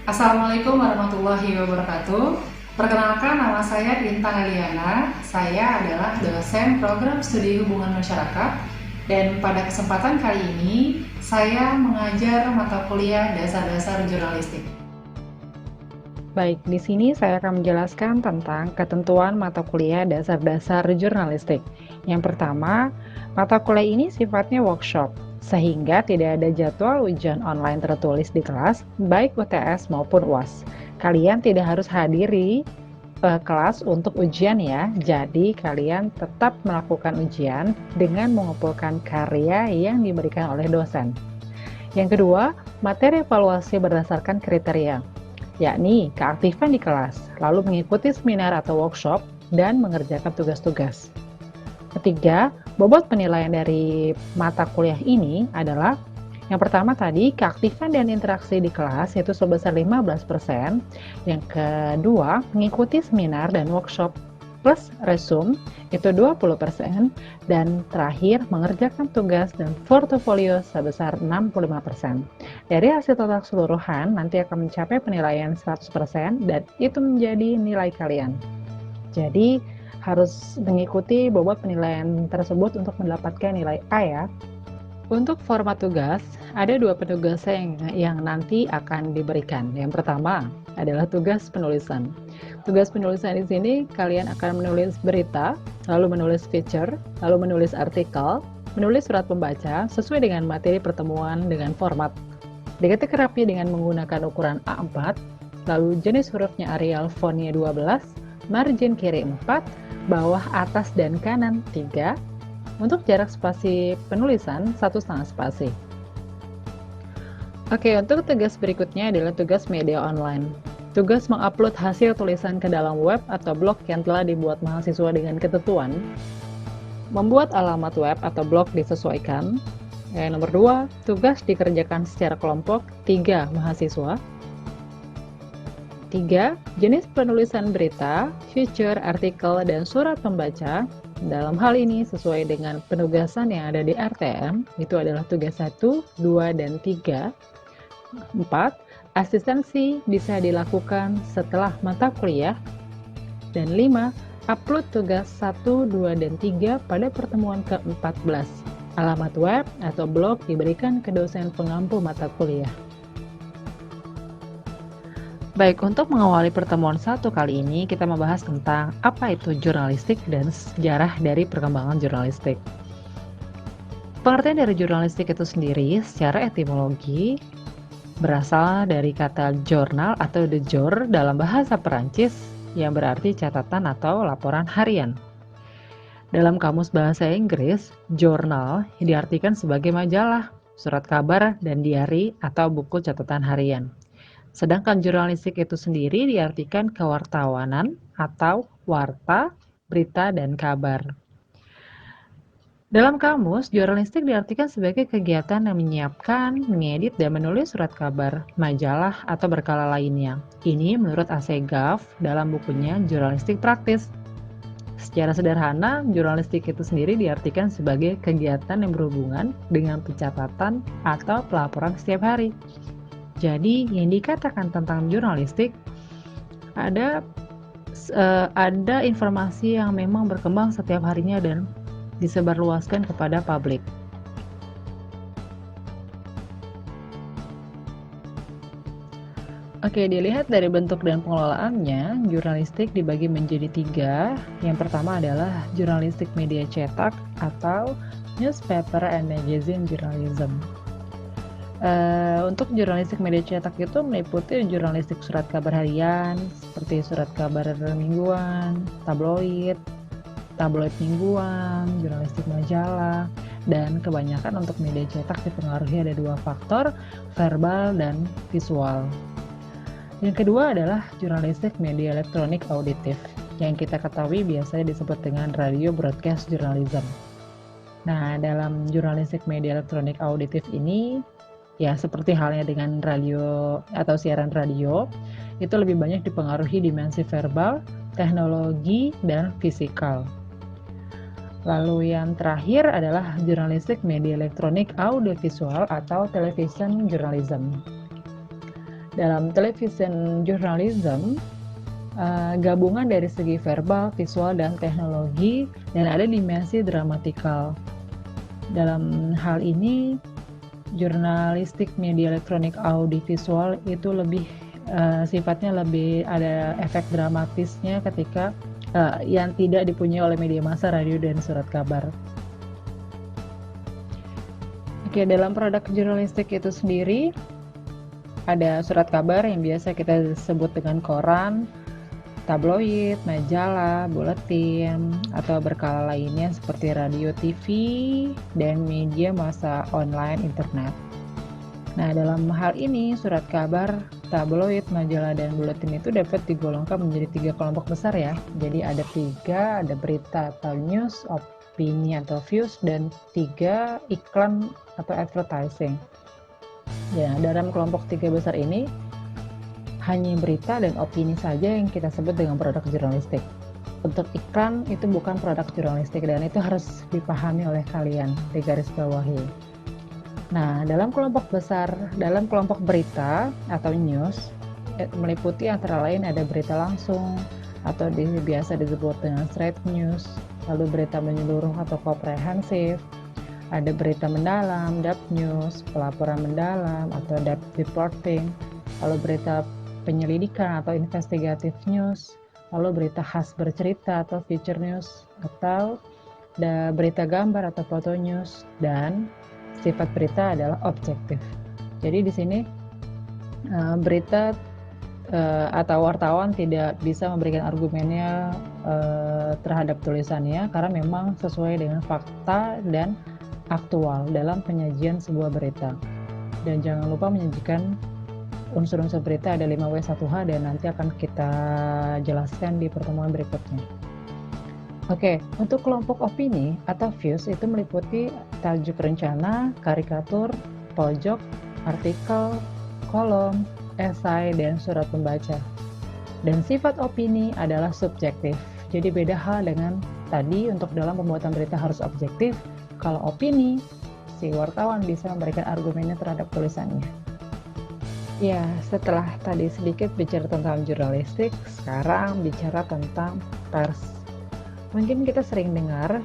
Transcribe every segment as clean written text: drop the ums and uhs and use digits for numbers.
Assalamualaikum warahmatullahi wabarakatuh. Perkenalkan, nama saya Bintang Eliana. Saya adalah dosen program studi hubungan masyarakat dan pada kesempatan kali ini saya mengajar mata kuliah dasar-dasar jurnalistik. Baik, di sini saya akan menjelaskan tentang ketentuan mata kuliah dasar-dasar jurnalistik. Yang pertama, mata kuliah ini sifatnya workshop, sehingga tidak ada jadwal ujian online tertulis di kelas, baik UTS maupun UAS. Kalian tidak harus hadiri kelas untuk ujian ya, jadi kalian tetap melakukan ujian dengan mengumpulkan karya yang diberikan oleh dosen. Yang kedua, materi evaluasi berdasarkan kriteria, yakni keaktifan di kelas, lalu mengikuti seminar atau workshop, dan mengerjakan tugas-tugas. Ketiga, bobot penilaian dari mata kuliah ini adalah yang pertama tadi, keaktifan dan interaksi di kelas yaitu sebesar 15%. Yang kedua, mengikuti seminar dan workshop plus resume itu 20%, dan terakhir mengerjakan tugas dan portofolio sebesar 65%. Dari hasil total keseluruhan nanti akan mencapai penilaian 100% dan itu menjadi nilai kalian. Jadi harus mengikuti bobot penilaian tersebut untuk mendapatkan nilai A ya. Untuk format tugas, ada dua penugasan yang nanti akan diberikan. Yang pertama adalah tugas penulisan. Tugas penulisan di sini kalian akan menulis berita, lalu menulis feature, lalu menulis artikel, menulis surat pembaca sesuai dengan materi pertemuan dengan format. Diketik rapi dengan menggunakan ukuran A4, lalu jenis hurufnya Arial fontnya 12, margin kiri 4, bawah atas dan kanan 3, untuk jarak spasi penulisan 1,5 spasi. Oke, untuk tugas berikutnya adalah tugas media online. Tugas mengupload hasil tulisan ke dalam web atau blog yang telah dibuat mahasiswa dengan ketentuan. Membuat alamat web atau blog disesuaikan. Nomor 2, tugas dikerjakan secara kelompok 3 mahasiswa. 3, jenis penulisan berita, feature, artikel, dan surat pembaca. Dalam hal ini sesuai dengan penugasan yang ada di RTM, itu adalah tugas 1, 2, dan 3. 4, asistensi bisa dilakukan setelah mata kuliah. Dan 5, upload tugas 1, 2, dan 3 pada pertemuan ke-14. Alamat web atau blog diberikan ke dosen pengampu mata kuliah. Baik, untuk mengawali pertemuan satu kali ini, kita membahas tentang apa itu jurnalistik dan sejarah dari perkembangan jurnalistik. Pengertian dari jurnalistik itu sendiri secara etimologi berasal dari kata jurnal atau de jour dalam bahasa Perancis yang berarti catatan atau laporan harian. Dalam kamus bahasa Inggris, jurnal diartikan sebagai majalah, surat kabar, dan diari atau buku catatan harian. Sedangkan jurnalistik itu sendiri diartikan kewartawanan atau warta, berita, dan kabar. Dalam kamus, jurnalistik diartikan sebagai kegiatan yang menyiapkan, mengedit, dan menulis surat kabar, majalah, atau berkala lainnya. Ini menurut Assegaf dalam bukunya Jurnalistik Praktis. Secara sederhana, jurnalistik itu sendiri diartikan sebagai kegiatan yang berhubungan dengan pencatatan atau pelaporan setiap hari. Jadi, yang dikatakan tentang jurnalistik ada informasi yang memang berkembang setiap harinya dan disebarluaskan kepada publik. Oke, dilihat dari bentuk dan pengelolaannya, jurnalistik dibagi menjadi 3. Yang pertama adalah jurnalistik media cetak atau newspaper and magazine journalism. Untuk jurnalistik media cetak itu meliputi jurnalistik surat kabar harian, seperti surat kabar mingguan, tabloid mingguan, jurnalistik majalah, dan kebanyakan untuk media cetak dipengaruhi ada 2 faktor, verbal dan visual. Yang kedua adalah jurnalistik media elektronik auditif, yang kita ketahui biasanya disebut dengan radio broadcast journalism. Nah, dalam jurnalistik media elektronik auditif ini, ya seperti halnya dengan radio atau siaran radio, itu lebih banyak dipengaruhi dimensi verbal, teknologi, dan fisikal. Lalu yang terakhir adalah jurnalistik media elektronik audiovisual atau television journalism. Dalam television journalism, gabungan dari segi verbal, visual, dan teknologi, dan ada dimensi dramatikal. Dalam hal ini, jurnalistik media elektronik audiovisual itu sifatnya lebih ada efek dramatisnya ketika yang tidak dipunyai oleh media massa, radio, dan surat kabar. Oke, dalam produk jurnalistik itu sendiri ada surat kabar yang biasa kita sebut dengan koran, tabloid, majalah, buletin, atau berkala lainnya seperti radio, TV, dan media massa online internet. Nah, dalam hal ini surat kabar, tabloid, majalah, dan buletin itu dapat digolongkan menjadi 3 kelompok besar ya. Jadi ada 3, ada berita atau news, opini atau views, dan 3 iklan atau advertising. Ya, dalam kelompok 3 besar ini hanya berita dan opini saja yang kita sebut dengan produk jurnalistik. Untuk iklan itu bukan produk jurnalistik dan itu harus dipahami oleh kalian di garis bawahi. Nah, dalam kelompok berita atau news meliputi antara lain ada berita langsung atau biasa disebut dengan straight news, lalu berita menyeluruh atau komprehensif, ada berita mendalam, depth news, pelaporan mendalam atau depth reporting, lalu berita penyelidikan atau investigative news, lalu berita khas bercerita atau feature news, atau berita gambar atau foto news, dan sifat berita adalah objektif. Jadi di sini berita atau wartawan tidak bisa memberikan argumennya terhadap tulisannya karena memang sesuai dengan fakta dan aktual dalam penyajian sebuah berita. Dan jangan lupa menyajikan unsur-unsur berita ada 5W1H dan nanti akan kita jelaskan di pertemuan berikutnya. Oke, untuk kelompok opini atau views itu meliputi tajuk rencana, karikatur, pojok, artikel, kolom, esai, dan surat pembaca. Dan sifat opini adalah subjektif. Jadi beda hal dengan tadi, untuk dalam pembuatan berita harus objektif. Kalau opini, si wartawan bisa memberikan argumennya terhadap tulisannya. Ya, setelah tadi sedikit bicara tentang jurnalistik, sekarang bicara tentang pers. Mungkin kita sering dengar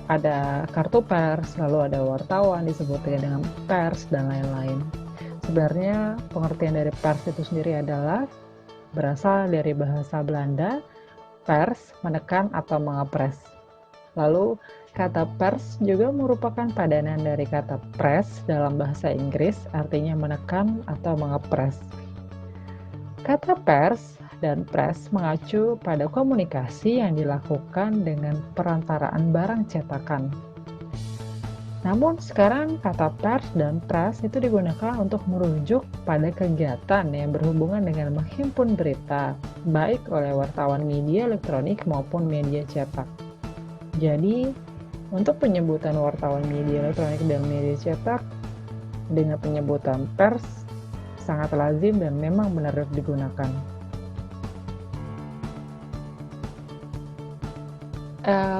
ada kartu pers, lalu ada wartawan disebut dengan pers, dan lain-lain. Sebenarnya pengertian dari pers itu sendiri adalah berasal dari bahasa Belanda, pers, menekan atau mengepres. Lalu kata pers juga merupakan padanan dari kata press dalam bahasa Inggris, artinya menekan atau mengepres. Kata pers dan press mengacu pada komunikasi yang dilakukan dengan perantaraan barang cetakan. Namun sekarang kata pers dan press itu digunakan untuk merujuk pada kegiatan yang berhubungan dengan menghimpun berita, baik oleh wartawan media elektronik maupun media cetak. Jadi, untuk penyebutan wartawan media elektronik dan media cetak dengan penyebutan pers sangat lazim dan memang benar digunakan.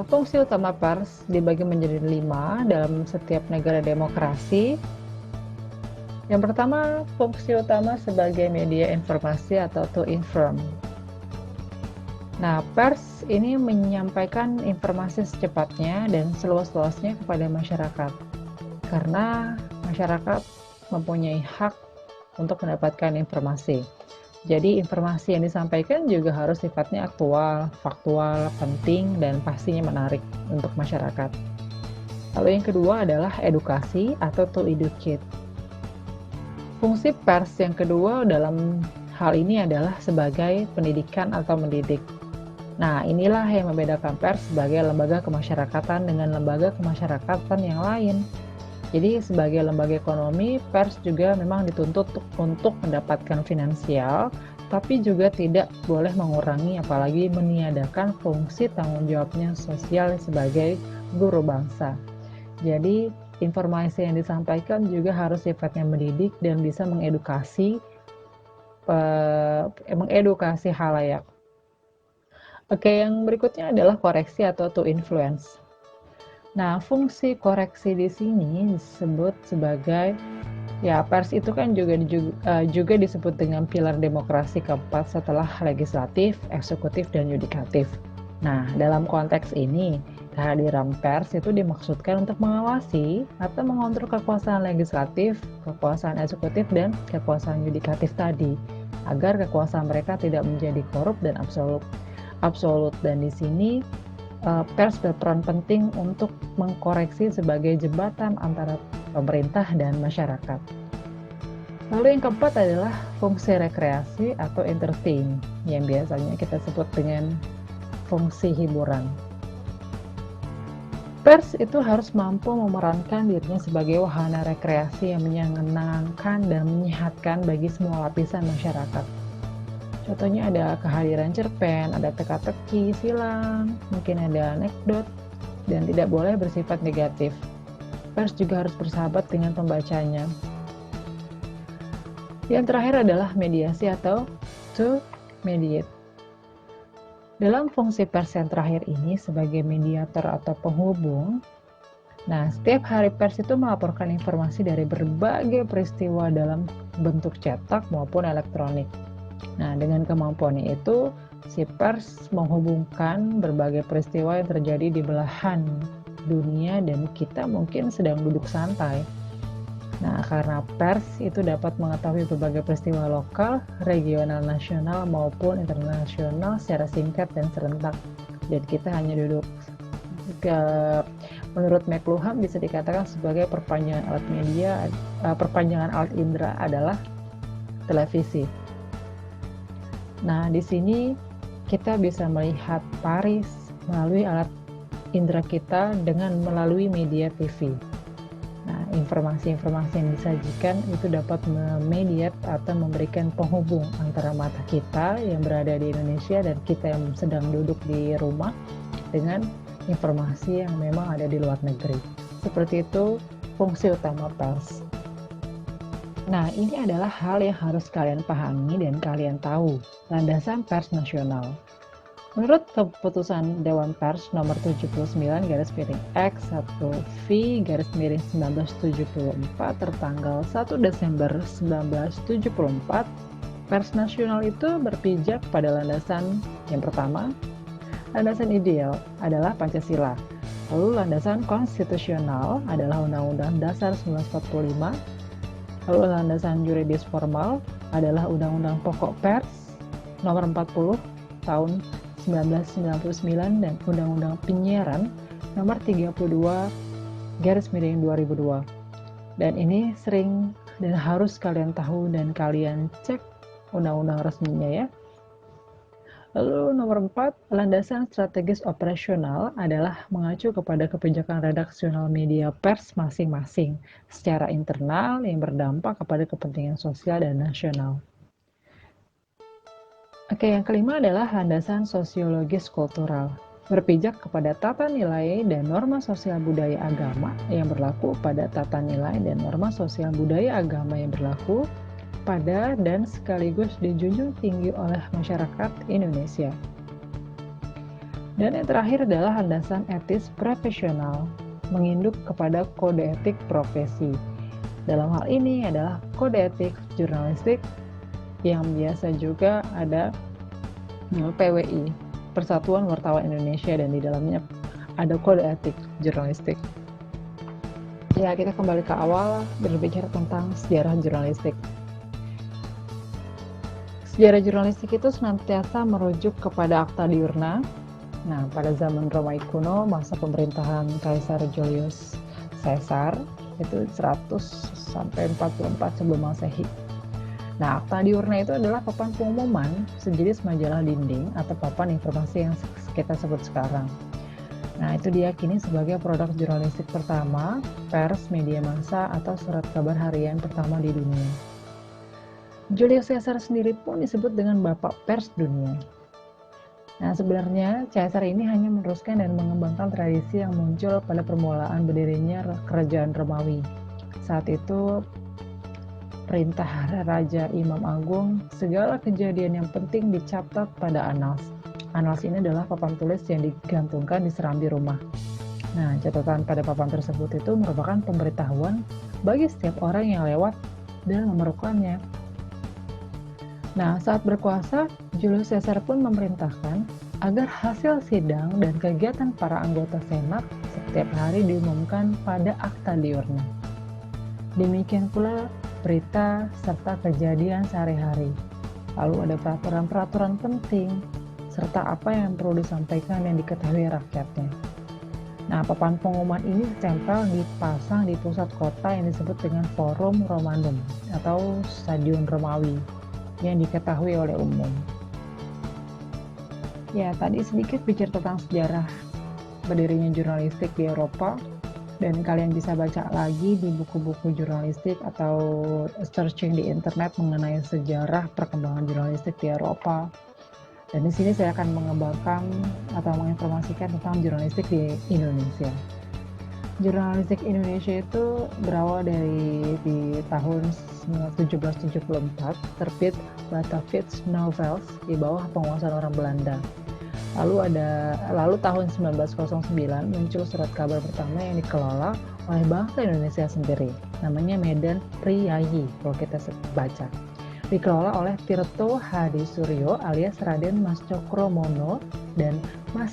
Fungsi utama pers dibagi menjadi 5 dalam setiap negara demokrasi. Yang pertama, fungsi utama sebagai media informasi atau to inform. Nah, pers ini menyampaikan informasi secepatnya dan seluas-luasnya kepada masyarakat. Karena masyarakat mempunyai hak untuk mendapatkan informasi. Jadi informasi yang disampaikan juga harus sifatnya aktual, faktual, penting, dan pastinya menarik untuk masyarakat. Lalu yang kedua adalah edukasi atau to educate. Fungsi pers yang kedua dalam hal ini adalah sebagai pendidikan atau mendidik. Nah, inilah yang membedakan pers sebagai lembaga kemasyarakatan dengan lembaga kemasyarakatan yang lain. Jadi sebagai lembaga ekonomi, pers juga memang dituntut untuk mendapatkan finansial, tapi juga tidak boleh mengurangi apalagi meniadakan fungsi tanggung jawabnya sosial sebagai guru bangsa. Jadi informasi yang disampaikan juga harus sifatnya mendidik dan bisa mengedukasi halayak. Oke, yang berikutnya adalah koreksi atau to influence. Nah, fungsi koreksi di sini disebut sebagai pers itu kan juga disebut dengan pilar demokrasi keempat setelah legislatif, eksekutif, dan yudikatif. Nah, dalam konteks ini, kehadiran pers itu dimaksudkan untuk mengawasi atau mengontrol kekuasaan legislatif, kekuasaan eksekutif, dan kekuasaan yudikatif tadi, agar kekuasaan mereka tidak menjadi korup dan absolut. Dan di sini pers berperan penting untuk mengkoreksi sebagai jembatan antara pemerintah dan masyarakat. Lalu yang keempat adalah fungsi rekreasi atau entertain, yang biasanya kita sebut dengan fungsi hiburan. Pers itu harus mampu memerankan dirinya sebagai wahana rekreasi yang menyenangkan dan menyehatkan bagi semua lapisan masyarakat. Contohnya ada kehadiran cerpen, ada teka-teki, silang, mungkin ada anekdot, dan tidak boleh bersifat negatif. Pers juga harus bersahabat dengan pembacanya. Yang terakhir adalah mediasi atau to mediate. Dalam fungsi pers yang terakhir ini sebagai mediator atau penghubung, nah setiap hari pers itu melaporkan informasi dari berbagai peristiwa dalam bentuk cetak maupun elektronik. Nah, dengan kemampuannya itu, si pers menghubungkan berbagai peristiwa yang terjadi di belahan dunia dan kita mungkin sedang duduk santai. Nah, karena pers itu dapat mengetahui berbagai peristiwa lokal, regional, nasional, maupun internasional secara singkat dan serentak. Dan kita hanya duduk. Menurut McLuhan bisa dikatakan sebagai perpanjangan alat media, perpanjangan alat indera adalah televisi. Nah, di sini kita bisa melihat Paris melalui alat indera kita dengan melalui media TV. Nah, informasi-informasi yang disajikan itu dapat memediate atau memberikan penghubung antara mata kita yang berada di Indonesia dan kita yang sedang duduk di rumah dengan informasi yang memang ada di luar negeri. Seperti itu fungsi utama pers. Nah, ini adalah hal yang harus kalian pahami dan kalian tahu, landasan pers nasional. Menurut keputusan Dewan Pers nomor 79/X1V/1974 tertanggal 1 Desember 1974, pers nasional itu berpijak pada landasan yang pertama, landasan ideal adalah Pancasila. Lalu landasan konstitusional adalah Undang-Undang Dasar 1945. Lalu landasan yuridis formal adalah Undang-Undang Pokok Pers nomor 40 tahun 1999 dan Undang-Undang Penyiaran nomor 32/2002. Dan ini sering dan harus kalian tahu dan kalian cek undang-undang resminya ya. Lalu nomor 4, landasan strategis operasional adalah mengacu kepada kebijakan redaksional media pers masing-masing secara internal yang berdampak kepada kepentingan sosial dan nasional. Oke, yang kelima adalah landasan sosiologis kultural, berpijak kepada tata nilai dan norma sosial budaya agama yang berlaku pada tata nilai dan norma sosial budaya agama yang berlaku pada dan sekaligus dijunjung tinggi oleh masyarakat Indonesia. Dan yang terakhir adalah landasan etis profesional, menginduk kepada kode etik profesi. Dalam hal ini adalah kode etik jurnalistik yang biasa juga ada PWI, Persatuan Wartawan Indonesia, dan di dalamnya ada kode etik jurnalistik. Ya, kita kembali ke awal berbicara tentang sejarah jurnalistik. Sejarah jurnalistik itu senantiasa merujuk kepada Akta Diurna. Nah, pada zaman Romawi kuno, masa pemerintahan Kaisar Julius Caesar, itu 100 sampai 44 sebelum Masehi. Nah, Akta Diurna itu adalah papan pengumuman, sejenis majalah dinding atau papan informasi yang kita sebut sekarang. Nah, itu diyakini sebagai produk jurnalistik pertama, pers, media massa, atau surat kabar harian pertama di dunia. Julius Caesar sendiri pun disebut dengan Bapak Pers Dunia. Nah, sebenarnya Caesar ini hanya meneruskan dan mengembangkan tradisi yang muncul pada permulaan berdirinya Kerajaan Romawi. Saat itu, perintah Raja Imam Agung, segala kejadian yang penting dicatat pada annals. Annals ini adalah papan tulis yang digantungkan di serambi rumah. Nah, catatan pada papan tersebut itu merupakan pemberitahuan bagi setiap orang yang lewat dan memerlukannya. Nah, saat berkuasa, Julius Caesar pun memerintahkan agar hasil sidang dan kegiatan para anggota Senat setiap hari diumumkan pada Akta Diurna. Demikian pula berita serta kejadian sehari-hari. Lalu ada peraturan-peraturan penting, serta apa yang perlu disampaikan yang diketahui rakyatnya. Nah, papan pengumuman ini ditempel dipasang di pusat kota yang disebut dengan Forum Romanum atau Stadion Romawi yang diketahui oleh umum. Ya, tadi sedikit bicara tentang sejarah berdirinya jurnalistik di Eropa, dan kalian bisa baca lagi di buku-buku jurnalistik atau searching di internet mengenai sejarah perkembangan jurnalistik di Eropa. Dan di sini saya akan mengembangkan atau menginformasikan tentang jurnalistik di Indonesia. Jurnalistik Indonesia itu berawal di tahun 1774, terbit Batavia Novels di bawah penguasaan orang Belanda. Lalu tahun 1909 muncul surat kabar pertama yang dikelola oleh bangsa Indonesia sendiri, namanya Medan Priyayi kalau kita baca. Dikelola oleh Tirto Hadi Suryo alias Raden Mas Cokromono dan Mas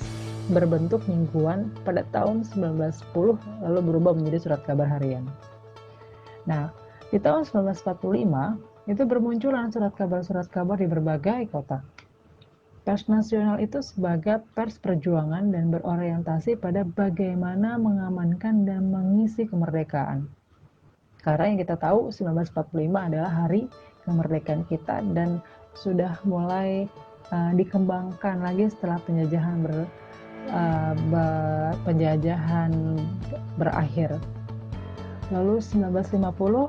berbentuk mingguan pada tahun 1910 lalu berubah menjadi surat kabar harian. Nah, di tahun 1945 itu bermunculan surat kabar di berbagai kota. Pers nasional itu sebagai pers perjuangan dan berorientasi pada bagaimana mengamankan dan mengisi kemerdekaan. Karena yang kita tahu 1945 adalah hari kemerdekaan kita dan sudah mulai dikembangkan lagi setelah penjajahan berakhir. Lalu 1950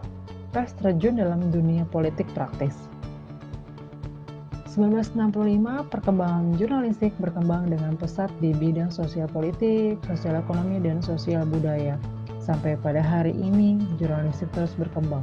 pers terjun dalam dunia politik praktis. 1965 perkembangan jurnalistik berkembang dengan pesat di bidang sosial politik, sosial ekonomi, dan sosial budaya. Sampai pada hari ini jurnalistik terus berkembang.